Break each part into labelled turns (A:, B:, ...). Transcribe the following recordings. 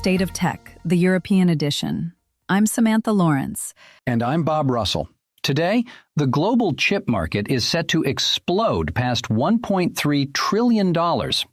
A: State of Tech, the European edition. I'm Samantha Lawrence.
B: And I'm Bob Russell. Today, the global chip market is set to explode past $1.3 trillion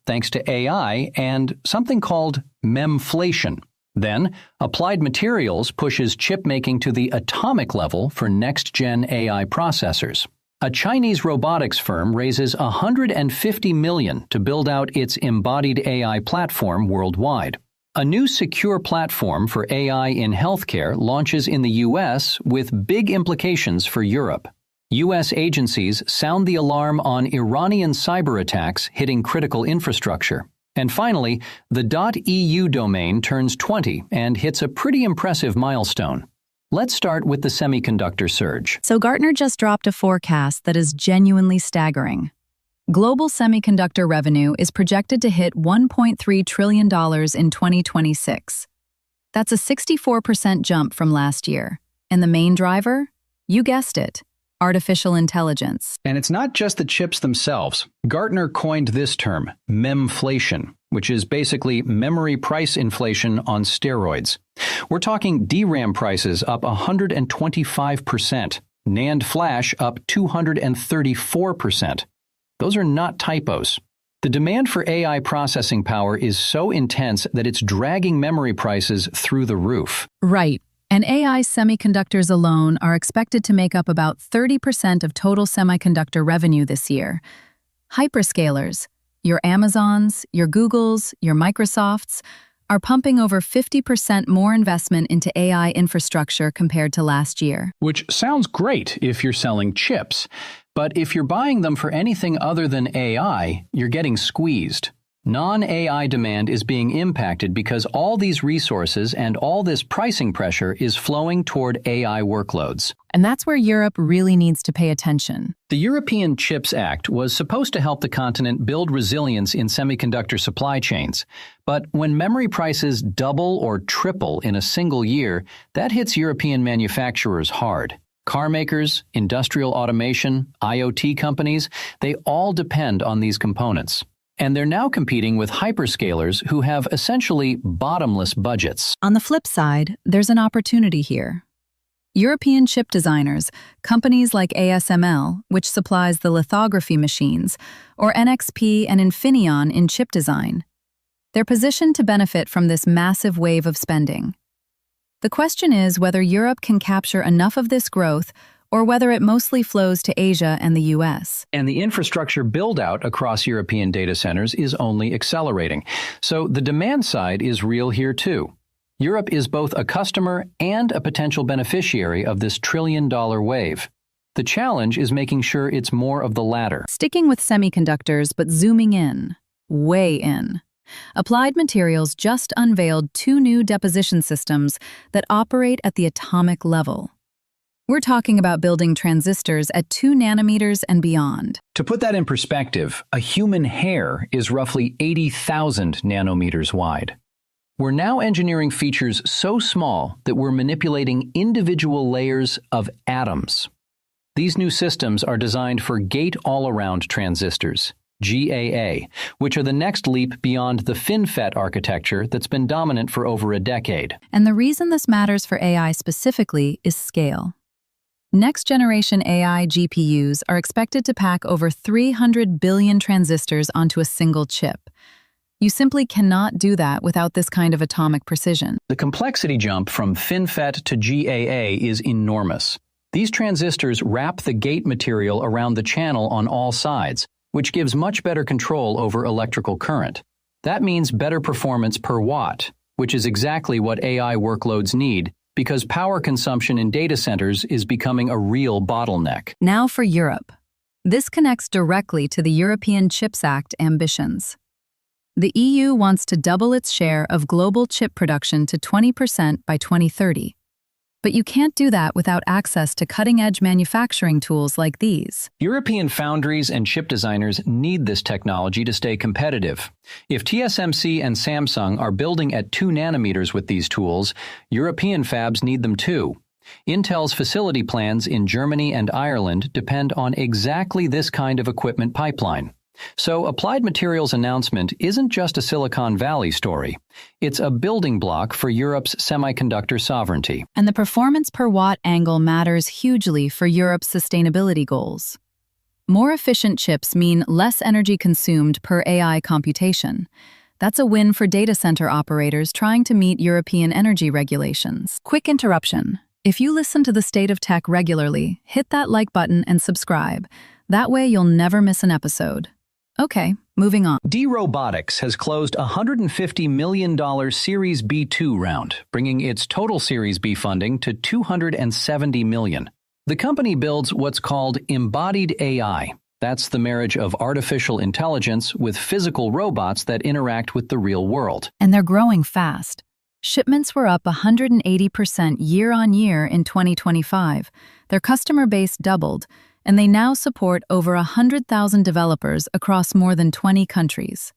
B: thanks to AI and something called memflation. Then, Applied Materials pushes chip making to the atomic level for next-gen AI processors. A Chinese robotics firm raises $150 million to build out its embodied AI platform worldwide. A new secure platform for AI in healthcare launches in the U.S. with big implications for Europe. U.S. agencies sound the alarm on Iranian cyber attacks hitting critical infrastructure. And finally, the .eu domain turns 20 and hits a pretty impressive milestone. Let's start with the semiconductor surge.
A: So Gartner just dropped a forecast that is genuinely staggering. Global semiconductor revenue is projected to hit $1.3 trillion in 2026. That's a 64% jump from last year. And the main driver? You guessed it, artificial intelligence.
B: And it's not just the chips themselves. Gartner coined this term, memflation, which is basically memory price inflation on steroids. We're talking DRAM prices up 125%, NAND flash up 234%. Those are not typos. The demand for AI processing power is so intense that it's dragging memory prices through the roof.
A: Right. And AI semiconductors alone are expected to make up about 30% of total semiconductor revenue this year. Hyperscalers, your Amazons, your Googles, your Microsofts, are pumping over 50% more investment into AI infrastructure compared to last year.
B: Which sounds great if you're selling chips. But if you're buying them for anything other than AI, you're getting squeezed. Non-AI demand is being impacted because all these resources and all this pricing pressure is flowing toward AI workloads.
A: And that's where Europe really needs to pay attention.
B: The European Chips Act was supposed to help the continent build resilience in semiconductor supply chains. But when memory prices double or triple in a single year, that hits European manufacturers hard. Car makers, industrial automation, IoT companies, they all depend on these components. And they're now competing with hyperscalers who have essentially bottomless budgets.
A: On the flip side, there's an opportunity here. European chip designers, companies like ASML, which supplies the lithography machines, or NXP and Infineon in chip design, they're positioned to benefit from this massive wave of spending. The question is whether Europe can capture enough of this growth or whether it mostly flows to Asia and the US.
B: And the infrastructure build-out across European data centers is only accelerating. So the demand side is real here too. Europe is both a customer and a potential beneficiary of this trillion-dollar wave. The challenge is making sure it's more of the latter.
A: Sticking with semiconductors, but zooming in, way in. Applied Materials just unveiled 2 new deposition systems that operate at the atomic level. We're talking about building transistors at 2 nanometers and beyond.
B: To put that in perspective, a human hair is roughly 80,000 nanometers wide. We're now engineering features so small that we're manipulating individual layers of atoms. These new systems are designed for gate-all-around transistors, GAA, which are the next leap beyond the FinFET architecture that's been dominant for over a decade.
A: And the reason this matters for AI specifically is scale. Next-generation AI GPUs are expected to pack over 300 billion transistors onto a single chip. You simply cannot do that without this kind of atomic precision.
B: The complexity jump from FinFET to GAA is enormous. These transistors wrap the gate material around the channel on all sides, which gives much better control over electrical current. That means better performance per watt, which is exactly what AI workloads need, because power consumption in data centers is becoming a real bottleneck.
A: Now for Europe. This connects directly to the European Chips Act ambitions. The EU wants to double its share of global chip production to 20% by 2030. But you can't do that without access to cutting-edge manufacturing tools like these.
B: European foundries and chip designers need this technology to stay competitive. If TSMC and Samsung are building at 2 nanometers with these tools, European fabs need them too. Intel's facility plans in Germany and Ireland depend on exactly this kind of equipment pipeline. So Applied Materials' announcement isn't just a Silicon Valley story. It's a building block for Europe's semiconductor sovereignty.
A: And the performance per watt angle matters hugely for Europe's sustainability goals. More efficient chips mean less energy consumed per AI computation. That's a win for data center operators trying to meet European energy regulations. Quick interruption. If you listen to The State of Tech regularly, hit that like button and subscribe. That way you'll never miss an episode. Okay, moving on.
B: D-Robotics has closed a $150 million Series B2 round, bringing its total Series B funding to $270 million. The company builds what's called embodied AI. That's the marriage of artificial intelligence with physical robots that interact with the real world.
A: And they're growing fast. Shipments were up 180% year-on-year in 2025. Their customer base doubled, and they now support over 100,000 developers across more than 20 countries.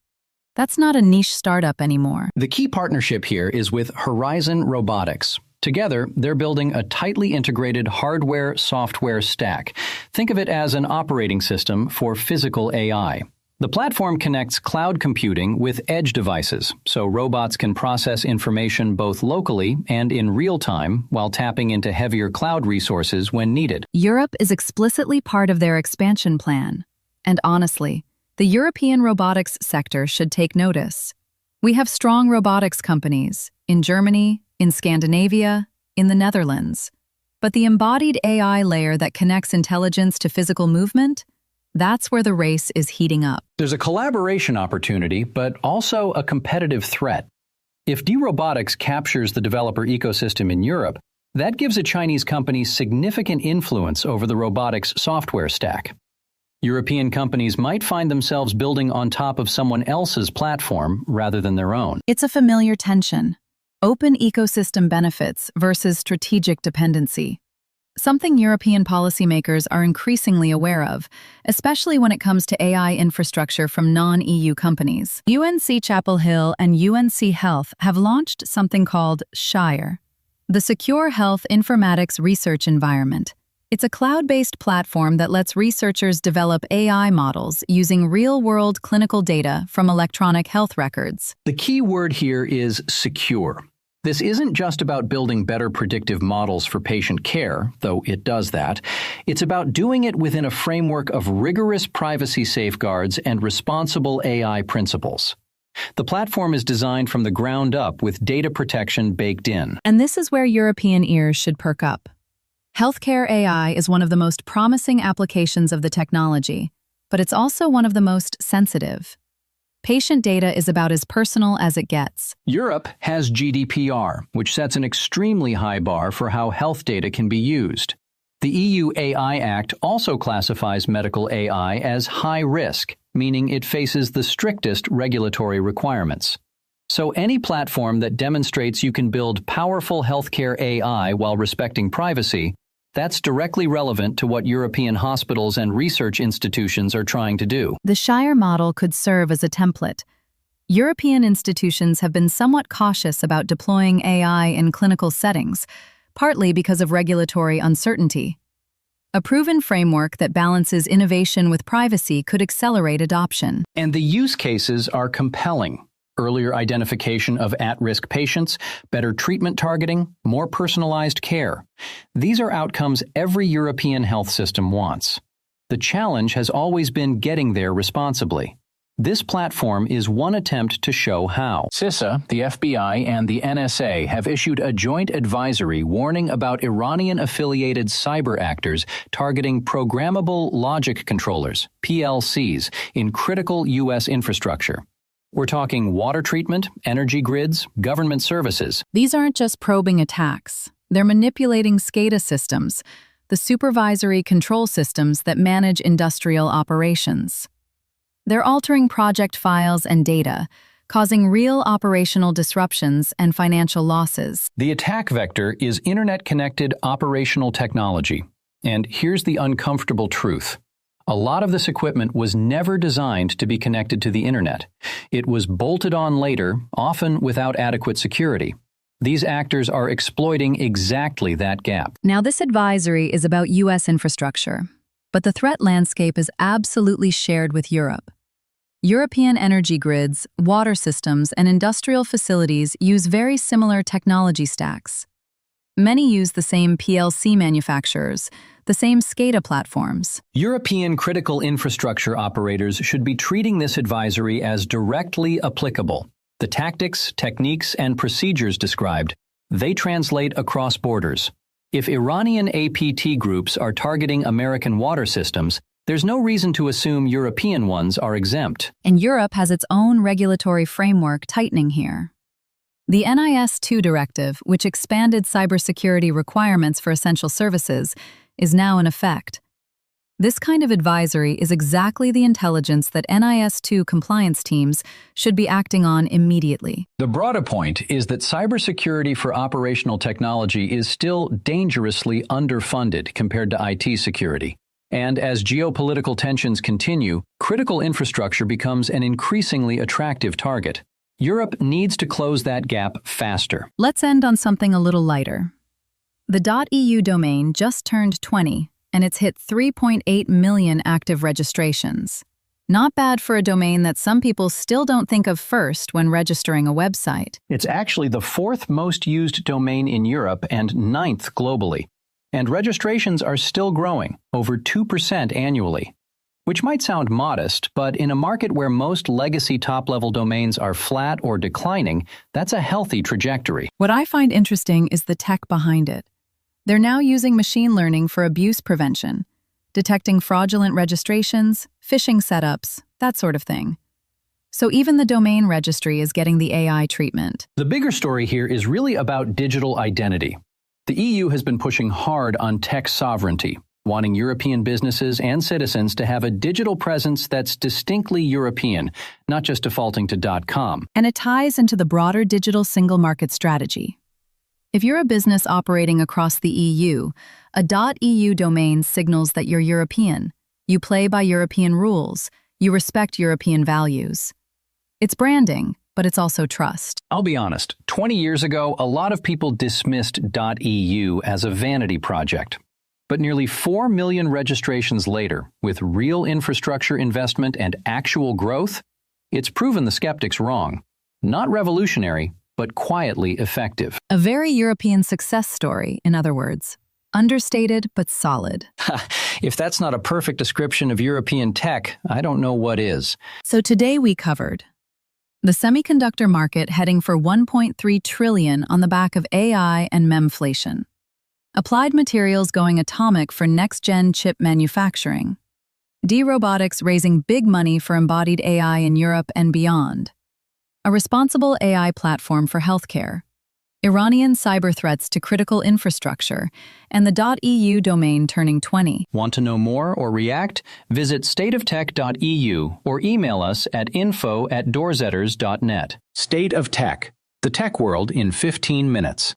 A: That's not a niche startup anymore.
B: The key partnership here is with Horizon Robotics. Together, they're building a tightly integrated hardware-software stack. Think of it as an operating system for physical AI. The platform connects cloud computing with edge devices, so robots can process information both locally and in real time while tapping into heavier cloud resources when needed.
A: Europe is explicitly part of their expansion plan. And honestly, the European robotics sector should take notice. We have strong robotics companies in Germany, in Scandinavia, in the Netherlands. But the embodied AI layer that connects intelligence to physical movement, that's where the race is heating up.
B: There's a collaboration opportunity, but also a competitive threat. If D-Robotics captures the developer ecosystem in Europe, that gives a Chinese company significant influence over the robotics software stack. European companies might find themselves building on top of someone else's platform rather than their own.
A: It's a familiar tension. Open ecosystem benefits versus strategic dependency. Something European policymakers are increasingly aware of, especially when it comes to AI infrastructure from non-EU companies. UNC Chapel Hill and UNC Health have launched something called Shire, the Secure Health Informatics Research Environment. It's a cloud-based platform that lets researchers develop AI models using real-world clinical data from electronic health records.
B: The key word here is secure. This isn't just about building better predictive models for patient care, though it does that. It's about doing it within a framework of rigorous privacy safeguards and responsible AI principles. The platform is designed from the ground up with data protection baked in.
A: And this is where European ears should perk up. Healthcare AI is one of the most promising applications of the technology, but it's also one of the most sensitive. Patient data is about as personal as it gets.
B: Europe has GDPR, which sets an extremely high bar for how health data can be used. The EU AI Act also classifies medical AI as high risk, meaning it faces the strictest regulatory requirements. So any platform that demonstrates you can build powerful healthcare AI while respecting privacy, that's directly relevant to what European hospitals and research institutions are trying to do.
A: The Shire model could serve as a template. European institutions have been somewhat cautious about deploying AI in clinical settings, partly because of regulatory uncertainty. A proven framework that balances innovation with privacy could accelerate adoption.
B: And the use cases are compelling. Earlier identification of at-risk patients, better treatment targeting, more personalized care. These are outcomes every European health system wants. The challenge has always been getting there responsibly. This platform is one attempt to show how. CISA, the FBI, and the NSA have issued a joint advisory warning about Iranian-affiliated cyber actors targeting programmable logic controllers, PLCs, in critical U.S. infrastructure. We're talking water treatment, energy grids, government services.
A: These aren't just probing attacks. They're manipulating SCADA systems, the supervisory control systems that manage industrial operations. They're altering project files and data, causing real operational disruptions and financial losses.
B: The attack vector is internet-connected operational technology. And here's the uncomfortable truth. A lot of this equipment was never designed to be connected to the internet. It was bolted on later, often without adequate security. These actors are exploiting exactly that gap.
A: Now, this advisory is about U.S. infrastructure, but the threat landscape is absolutely shared with Europe. European energy grids, water systems, and industrial facilities use very similar technology stacks. Many use the same PLC manufacturers, the same SCADA platforms.
B: European critical infrastructure operators should be treating this advisory as directly applicable. The tactics, techniques, and procedures described, they translate across borders. If Iranian APT groups are targeting American water systems, there's no reason to assume European ones are exempt.
A: And Europe has its own regulatory framework tightening here. The NIS2 directive, which expanded cybersecurity requirements for essential services, is now in effect. This kind of advisory is exactly the intelligence that NIS2 compliance teams should be acting on immediately.
B: The broader point is that cybersecurity for operational technology is still dangerously underfunded compared to IT security. And as geopolitical tensions continue, critical infrastructure becomes an increasingly attractive target. Europe needs to close that gap faster.
A: Let's end on something a little lighter. The .eu domain just turned 20, and it's hit 3.8 million active registrations. Not bad for a domain that some people still don't think of first when registering a website.
B: It's actually the fourth most used domain in Europe and ninth globally. And registrations are still growing, over 2% annually. Which might sound modest, but in a market where most legacy top-level domains are flat or declining, that's a healthy trajectory.
A: What I find interesting is the tech behind it. They're now using machine learning for abuse prevention, detecting fraudulent registrations, phishing setups, that sort of thing. So even the domain registry is getting the AI treatment.
B: The bigger story here is really about digital identity. The EU has been pushing hard on tech sovereignty, wanting European businesses and citizens to have a digital presence that's distinctly European, not just defaulting to .com.
A: And it ties into the broader digital single market strategy. If you're a business operating across the EU, a .eu domain signals that you're European. You play by European rules. You respect European values. It's branding, but it's also trust.
B: I'll be honest, 20 years ago, a lot of people dismissed .eu as a vanity project. But nearly 4 million registrations later, with real infrastructure investment and actual growth, it's proven the skeptics wrong. Not revolutionary, but quietly effective.
A: A very European success story, in other words. Understated, but solid.
B: If that's not a perfect description of European tech, I don't know what is.
A: So today we covered the semiconductor market heading for $1.3 trillion on the back of AI and memflation. Applied Materials going atomic for next-gen chip manufacturing. D-Robotics raising big money for embodied AI in Europe and beyond. A responsible AI platform for healthcare. Iranian cyber threats to critical infrastructure, and the .eu domain turning 20.
B: Want to know more or react? Visit stateoftech.eu or email us at info@doorzetters.net. State of Tech, the tech world in 15 minutes.